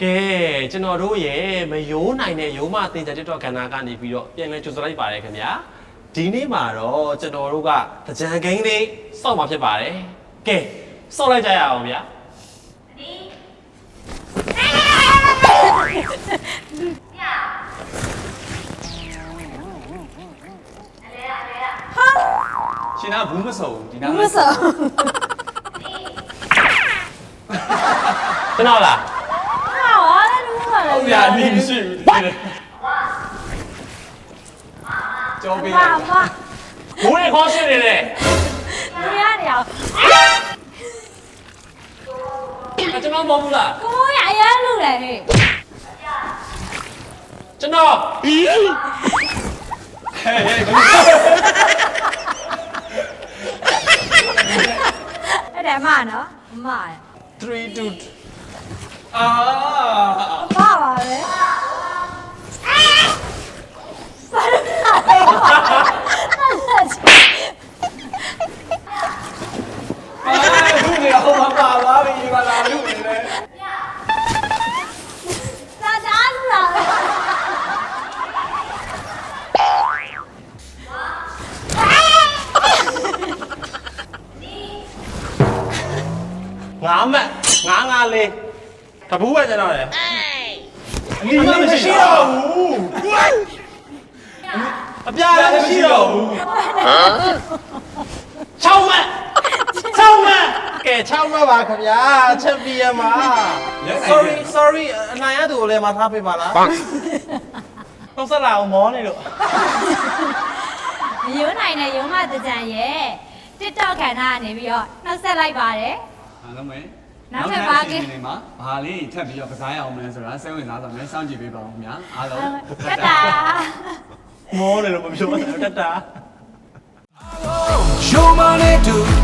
ကဲကျွန်တော်တို့ရဲ့မယိုးနိုင်တဲ့ရုံးမတင်ကြတဲ့တော့ကဏ္ဍကနေပြီးတော့ပြန်လည်ကြိုဆိုလိုက်ပါတယ်ခင်ဗျာဒီနေ့မှာတော့ကျွန်တော်တို့ကတကြံကိန်းလေးစောက်မှာဖြစ်ပါတယ်ကဲစောက်လိုက်ကြရအောင်ဗျာရှင်ကဘူးမစုံဒီနား ဘူးမစုံ ကျွန်တော်လား ဟာလည်းဘူးပါလေ ဟုတ်ရအနည်းမရှိဘူးကြောပေး ပါ လိုက် ပါ ဘိုးရဲ့ခေါ်ရှင်းနေတယ် ဒီရတယ်အောင် ကျွန်တော်မဟုတ်ဘူးလား ကိုရအရန်လူတယ်ဟဲ့ ကျွန်တော် အဲ့ဒါမနော်မရ 3 2 အာ ပါပါပဲ လူတွေဟိုမှာပါသွားပြီဒီမှာလာလူနေတယ် သာသာလူလာ ငါမက်ငါလေးတပူးပဲကျွန်တော်လေ အနည်းမရှိတော့ဘူး အပြားလည်းမရှိတော့ဘူး6မက်6မက်ကဲ6မက်ပါခင်ဗျာချန်ပီယံပါ sorry အနိုင်ရသူကိုလည်းမထားပေးပါလားတော့ဆက်လာအောင်မောနေလို့ မယိုးနိုင်တဲ့ရုံမတကြံရဲ့ TikTok ခန္ဓာကနေပြီးတော့နှောက်ဆက်လိုက်ပါတယ် အားလုံးပဲ နောက်ထပ်ပါကင်း ဒီမှာဘာလေးထပ်ပြီးတော့ကစားရအောင်မလဲဆိုတာစိတ်ဝင်စားပါမယ်စောင့်ကြည့်ပေးပါဦးများအားလုံး တက်တာ မောနေလို့မပြောတတ်တာ Show money to